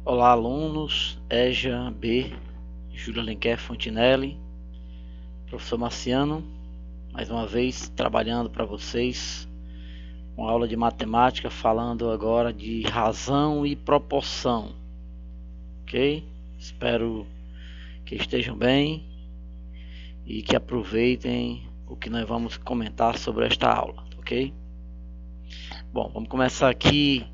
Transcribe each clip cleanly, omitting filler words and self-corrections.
Olá, alunos, EJA B, Júlio Alenquer Fontinelli, professor Marciano, mais uma vez trabalhando para vocês com aula de matemática, falando agora de razão e proporção, ok? Espero que estejam bem e que aproveitem o que nós vamos comentar sobre esta aula, ok? Bom, vamos começar aqui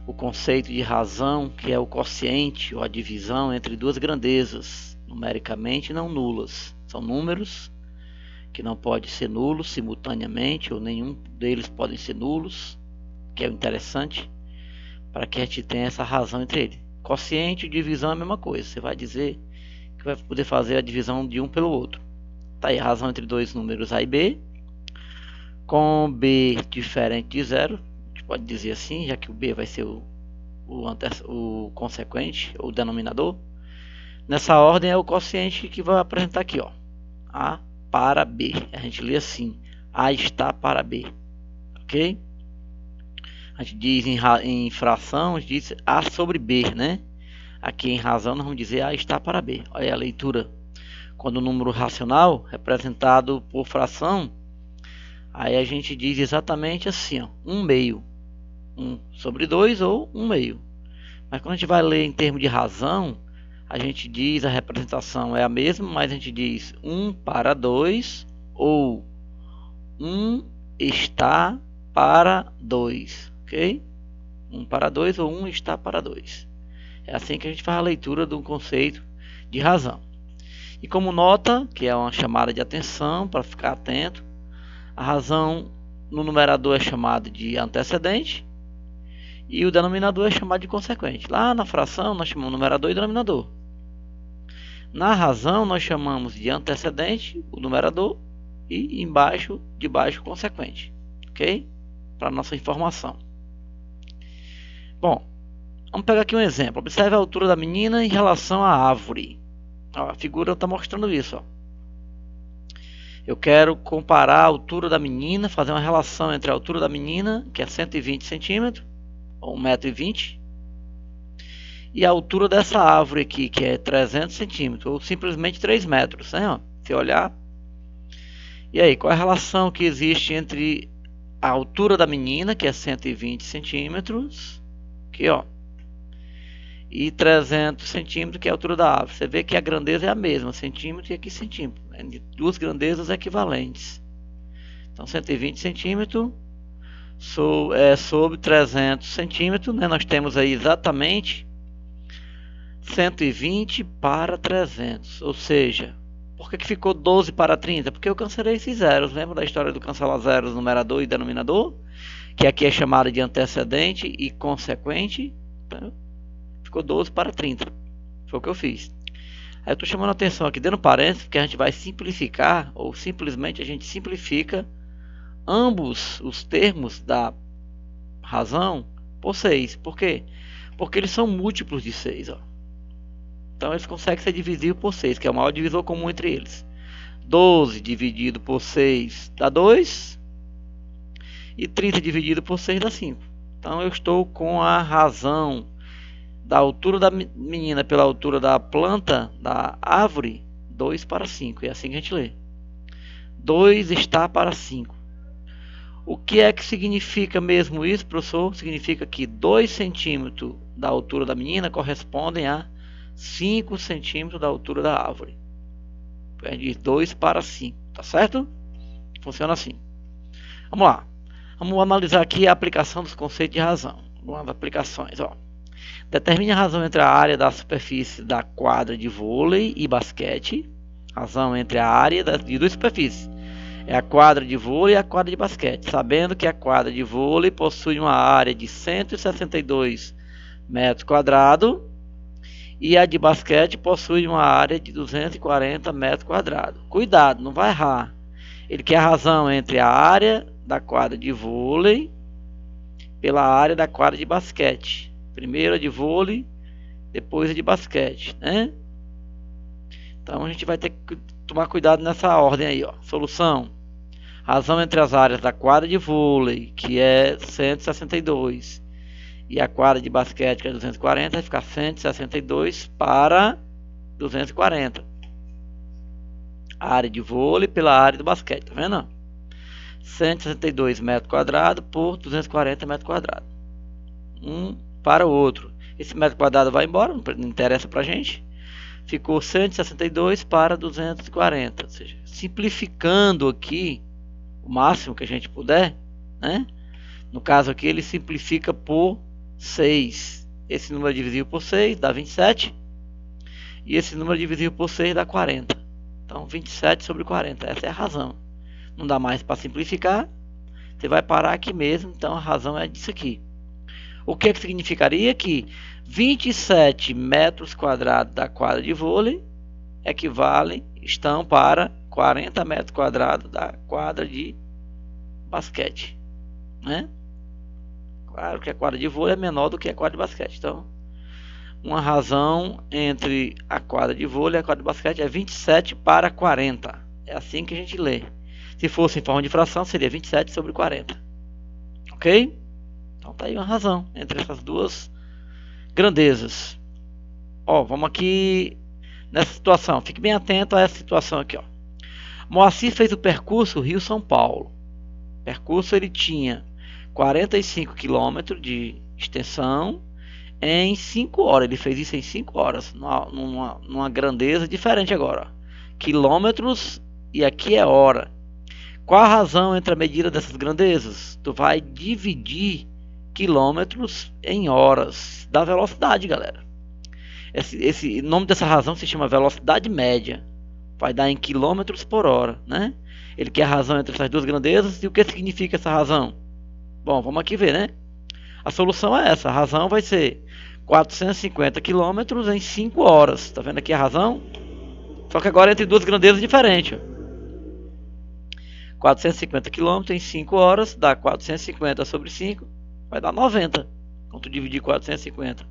o conceito de razão, que é o quociente ou a divisão entre duas grandezas, numericamente não nulas. São números que não podem ser nulos simultaneamente, ou nenhum deles podem ser nulos, que é o interessante, para que a gente tenha essa razão entre eles. Quociente e divisão é a mesma coisa, você vai dizer que vai poder fazer a divisão de um pelo outro. Está aí a razão entre dois números A e B, com B diferente de zero, a gente pode dizer assim, já que o B vai ser o consequente, ou denominador. Nessa ordem é o quociente que vai apresentar aqui, ó, A para B. A gente lê assim, A está para B, ok? A gente diz em fração, a gente diz A sobre B, né? Aqui em razão nós vamos dizer A está para B. Olha a leitura. Quando o número racional, representado por fração, aí a gente diz exatamente assim, ó, 1/2. 1 sobre 2 ou 1/2. Mas quando a gente vai ler em termos de razão, a gente diz, a representação é a mesma, mas a gente diz 1 para 2 ou 1 está para 2, ok? 1 para 2 ou 1 está para 2. É assim que a gente faz a leitura do conceito de razão. E como nota, que é uma chamada de atenção para ficar atento, a razão no numerador é chamada de antecedente e o denominador é chamado de consequente. Lá na fração nós chamamos numerador e denominador. Na razão nós chamamos de antecedente o numerador e embaixo de baixo consequente, ok? Para nossa informação. Bom, vamos pegar aqui um exemplo. Observe a altura da menina em relação à árvore. Ó, a figura está mostrando isso. Ó. Eu quero comparar a altura da menina, fazer uma relação entre a altura da menina, que é 120 centímetros, ou 1,20 m, e a altura dessa árvore aqui, que é 300 centímetros, ou simplesmente 3 metros, né? Ó, se olhar. E aí, qual é a relação que existe entre a altura da menina, que é 120 centímetros, aqui, ó, e 300 centímetros, que é a altura da árvore? Você vê que a grandeza é a mesma, centímetro e aqui centímetro, né? De duas grandezas equivalentes. Então, 120 centímetros sobre 300 centímetros, né? Nós temos aí exatamente 120 para 300, ou seja, por que ficou 12 para 30? Porque eu cancelei esses zeros. Lembra da história do cancelar zeros, numerador e denominador? Que aqui é chamado de antecedente e consequente. Então, ficou 12 para 30. Foi o que eu fiz. Aí eu estou chamando a atenção aqui, dando parênteses, porque a gente vai simplificar, ou simplesmente a gente simplifica ambos os termos da razão por 6. Por quê? Porque eles são múltiplos de 6, ó. Então eles conseguem ser divisíveis por 6, que é o maior divisor comum entre eles. 12 dividido por 6 dá 2. E 30 dividido por 6 dá 5. Então eu estou com a razão da altura da menina pela altura da planta, da árvore, 2 para 5. É assim que a gente lê. 2 está para 5. O que é que significa mesmo isso, professor? Significa que 2 centímetros da altura da menina correspondem a 5 centímetros da altura da árvore. A gente diz 2 para 5, tá certo? Funciona assim. Vamos lá. Vamos analisar aqui a aplicação dos conceitos de razão. Algumas aplicações, ó. Determine a razão entre a área da superfície da quadra de vôlei e basquete. Razão entre a área de duas superfícies. É a quadra de vôlei e a quadra de basquete. Sabendo que a quadra de vôlei possui uma área de 162 metros quadrados e a de basquete possui uma área de 240 metros quadrados. Cuidado, não vai errar. Ele quer a razão entre a área da quadra de vôlei pela área da quadra de basquete. Primeiro a de vôlei, depois a de basquete, né? Então a gente vai ter que tomar cuidado nessa ordem aí, ó. Solução: razão entre as áreas da quadra de vôlei, que é 162, E a quadra de basquete, que é 240, vai ficar 162 para 240. A área de vôlei pela área do basquete, tá vendo? 162 metros quadrados por 240 metros quadrados. Um para o outro. Esse metro quadrado vai embora, não interessa pra gente. Ficou 162 para 240. Ou seja, simplificando aqui o máximo que a gente puder, né? No caso aqui ele simplifica por 6. Esse número divisível por 6 dá 27. E esse número divisível por 6 dá 40. Então 27 sobre 40. Essa é a razão. Não dá mais para simplificar. Você vai parar aqui mesmo. Então a razão é disso aqui. O que significaria que 27 metros quadrados da quadra de vôlei estão para 40 metros quadrados da quadra de basquete, né? Claro que a quadra de vôlei é menor do que a quadra de basquete. Então, uma razão entre a quadra de vôlei e a quadra de basquete é 27 para 40. É assim que a gente lê. Se fosse em forma de fração, seria 27 sobre 40. Ok? Então tá aí uma razão entre essas duas grandezas. Ó, vamos aqui nessa situação. Fique bem atento a essa situação aqui, ó. Moacir fez o percurso Rio-São Paulo. O percurso ele tinha 45 km de extensão em 5 horas. Ele fez isso em 5 horas, numa grandeza diferente agora. Quilômetros e aqui é hora. Qual a razão entre a medida dessas grandezas? Tu vai dividir quilômetros em horas da velocidade, galera. Esse nome dessa razão se chama velocidade média. Vai dar em quilômetros por hora, né? Ele quer a razão entre essas duas grandezas. E o que significa essa razão? Bom, vamos aqui ver, né? A solução é essa. A razão vai ser 450 quilômetros em 5 horas. Tá vendo aqui a razão? Só que agora entre duas grandezas diferentes. 450 km em 5 horas dá 450 sobre 5, vai dar 90. Então tu dividir 450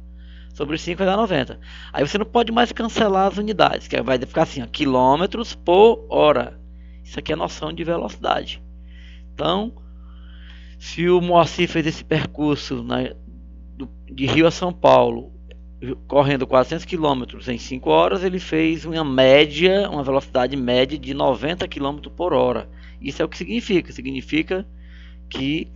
sobre 5 vai dar 90. Aí você não pode mais cancelar as unidades, que vai ficar assim, ó, quilômetros por hora. Isso aqui é noção de velocidade. Então, se o Moacir fez esse percurso de Rio a São Paulo, correndo 400 km em 5 horas, ele fez uma velocidade média de 90 km por hora. Isso é o que significa. Significa que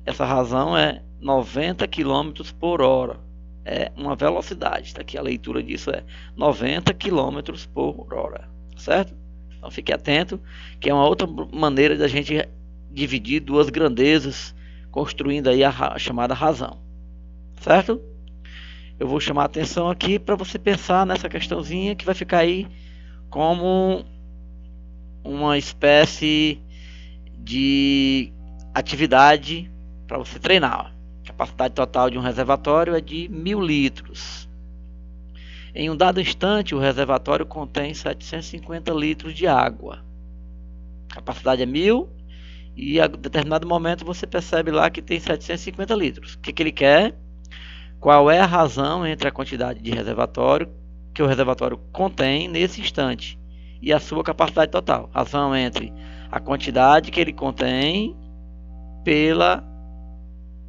essa razão é 90 km por hora. É uma velocidade. Tá aqui a leitura disso é 90 km por hora. Certo? Então fique atento, que é uma outra maneira da gente dividir duas grandezas, construindo aí a chamada razão. Certo? Eu vou chamar a atenção aqui para você pensar nessa questãozinha que vai ficar aí como uma espécie de atividade para você treinar. A capacidade total de um reservatório é de 1000 litros. Em um dado instante, o reservatório contém 750 litros de água. A capacidade é 1000 e a determinado momento você percebe lá que tem 750 litros. O que ele quer? Qual é a razão entre a quantidade de reservatório que o reservatório contém nesse instante e a sua capacidade total? Razão entre a quantidade que ele contém pela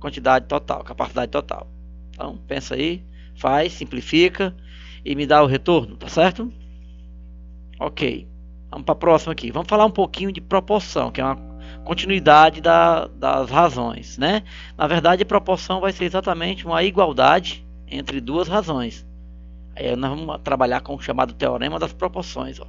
quantidade total, capacidade total. Então, pensa aí, faz, simplifica e me dá o retorno, tá certo? Ok, vamos para a próxima aqui. Vamos falar um pouquinho de proporção, que é uma continuidade das razões, né? Na verdade, a proporção vai ser exatamente uma igualdade entre duas razões. Aí nós vamos trabalhar com o chamado teorema das proporções, ó.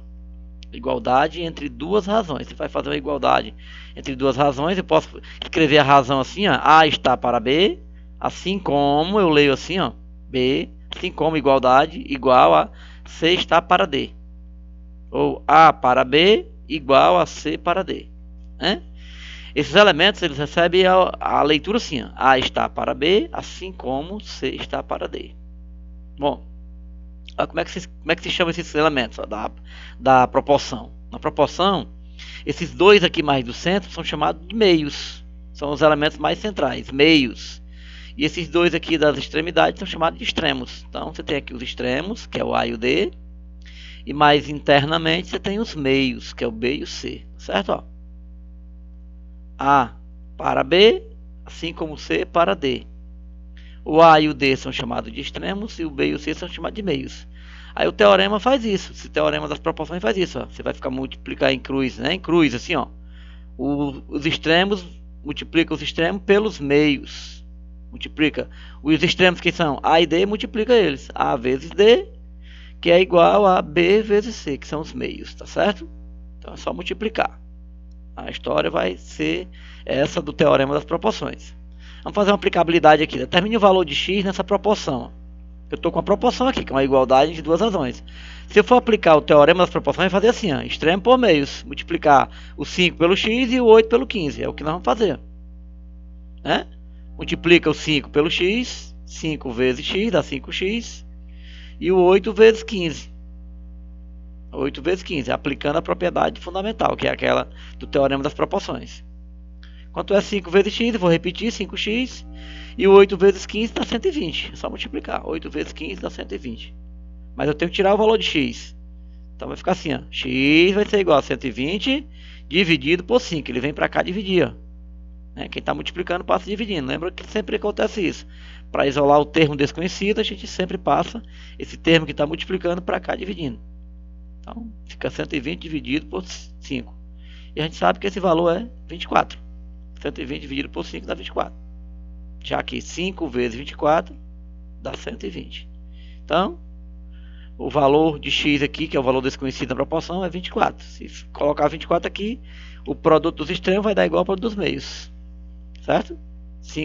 Igualdade entre duas razões. Você vai fazer uma igualdade entre duas razões. Eu posso escrever a razão assim, ó, A está para B, assim como eu leio assim, ó, B, assim como igualdade igual a C está para D, ou A para B igual a C para D, né? Esses elementos eles recebem a leitura assim, ó, A está para B, assim como C está para D. Bom, como é que se chama esses elementos, ó, da proporção? Na proporção, esses dois aqui mais do centro são chamados de meios. São os elementos mais centrais, meios. E esses dois aqui das extremidades são chamados de extremos. Então você tem aqui os extremos, que é o A e o D. E mais internamente você tem os meios, que é o B e o C. Certo? Ó. A para B, assim como C para D. O A e o D são chamados de extremos e o B e o C são chamados de meios. Aí o teorema faz isso. Esse teorema das proporções faz isso. Ó. Você vai ficar multiplicar em cruz, né? Em cruz, assim, ó. Os extremos multiplica os extremos pelos meios. Multiplica. Os extremos que são A e D, multiplica eles. A vezes D, que é igual a B vezes C, que são os meios, tá certo? Então é só multiplicar. A história vai ser essa do teorema das proporções. Vamos fazer uma aplicabilidade aqui. Determine o valor de x nessa proporção. Eu estou com a proporção aqui, que é uma igualdade de duas razões. Se eu for aplicar o teorema das proporções, vai fazer assim, ó, extremo por meios. Multiplicar o 5 pelo x e o 8 pelo 15. É o que nós vamos fazer. Né? Multiplica o 5 pelo x. 5 vezes x dá 5x. E o 8 vezes 15. 8 vezes 15. Aplicando a propriedade fundamental, que é aquela do teorema das proporções. Quanto é 5 vezes x? Eu vou repetir, 5x. E o 8 vezes 15 dá 120. É só multiplicar. 8 vezes 15 dá 120. Mas eu tenho que tirar o valor de x. Então vai ficar assim, ó. X vai ser igual a 120 dividido por 5. Ele vem para cá dividir, ó. Quem está multiplicando passa dividindo. Lembra que sempre acontece isso. Para isolar o termo desconhecido, a gente sempre passa esse termo que está multiplicando para cá dividindo. Então fica 120 dividido por 5. E a gente sabe que esse valor é 24. 120 dividido por 5 dá 24. Já que 5 vezes 24 dá 120. Então, o valor de x aqui, que é o valor desconhecido da proporção, é 24. Se colocar 24 aqui, o produto dos extremos vai dar igual ao produto dos meios. Certo?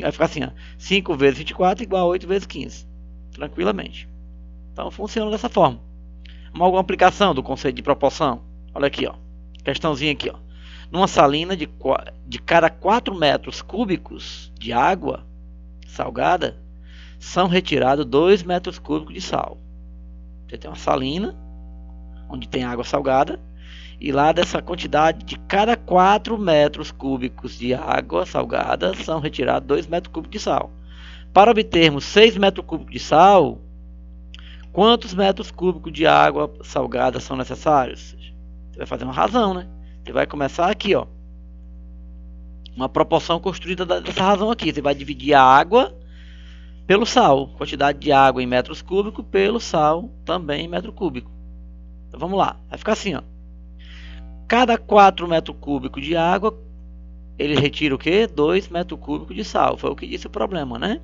Vai ficar assim, ó. 5 vezes 24 igual a 8 vezes 15. Tranquilamente. Então, funciona dessa forma. Alguma aplicação do conceito de proporção? Olha aqui, ó. Questãozinha aqui, ó. Numa salina de cada 4 metros cúbicos de água salgada, são retirados 2 metros cúbicos de sal. Você tem uma salina, onde tem água salgada, e lá dessa quantidade de cada 4 metros cúbicos de água salgada, são retirados 2 metros cúbicos de sal. Para obtermos 6 metros cúbicos de sal, quantos metros cúbicos de água salgada são necessários? Você vai fazer uma razão, né? Você vai começar aqui, ó. Uma proporção construída dessa razão aqui. Você vai dividir a água pelo sal. Quantidade de água em metros cúbicos pelo sal também em metro cúbico. Então vamos lá. Vai ficar assim, ó. Cada 4 metros cúbicos de água, ele retira o quê? 2 metros cúbicos de sal. Foi o que disse o problema, né?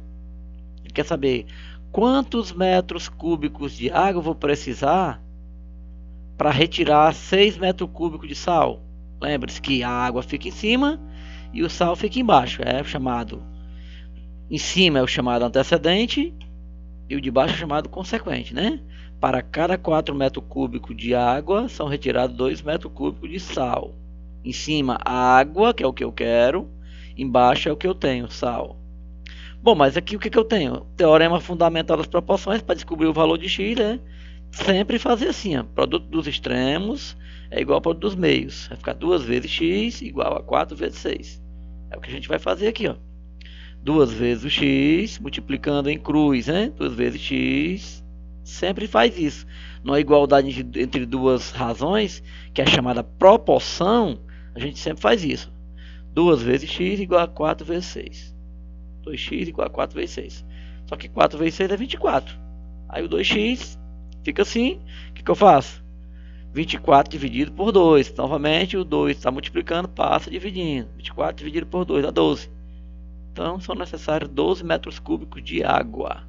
Ele quer saber quantos metros cúbicos de água eu vou precisar para retirar 6 metros cúbicos de sal. Lembre-se que a água fica em cima e o sal fica embaixo. É chamado, em cima é o chamado antecedente e o de baixo é o chamado consequente, né? Para cada 4 metros cúbicos de água são retirados 2 metros cúbicos de sal. Em cima a água, que é o que eu quero, embaixo é o que eu tenho, sal. Bom, mas aqui o que eu tenho? Teorema fundamental das proporções para descobrir o valor de x, né? Sempre fazer assim, ó. Produto dos extremos é igual ao produto dos meios. Vai ficar 2 vezes x igual a 4 vezes 6. É o que a gente vai fazer aqui, ó. 2 vezes o x, multiplicando em cruz, né? 2 vezes x, sempre faz isso. Numa igualdade entre duas razões, que é chamada proporção, a gente sempre faz isso. 2 vezes x igual a 4 vezes 6. 2x igual a 4 vezes 6. Só que 4 vezes 6 é 24. Aí o 2x fica assim. O que eu faço? 24 dividido por 2. Novamente o 2 está multiplicando, passa dividindo. 24 dividido por 2 dá 12. Então são necessários 12 metros cúbicos de água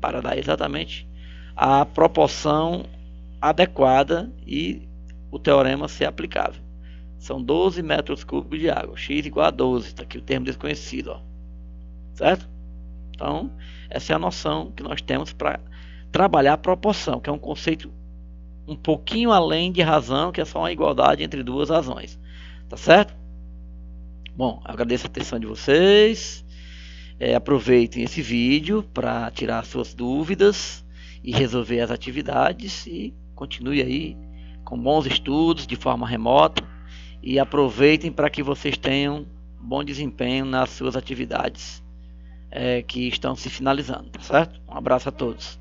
para dar exatamente a proporção adequada e o teorema ser aplicável. São 12 metros cúbicos de água. X igual a 12. Está aqui o termo desconhecido, ó. Certo? Então, essa é a noção que nós temos para trabalhar a proporção, que é um conceito um pouquinho além de razão, que é só uma igualdade entre duas razões. Tá certo? Bom, agradeço a atenção de vocês. Aproveitem esse vídeo para tirar suas dúvidas e resolver as atividades e continue aí com bons estudos de forma remota e aproveitem para que vocês tenham bom desempenho nas suas atividades que estão se finalizando, tá certo? Um abraço a todos.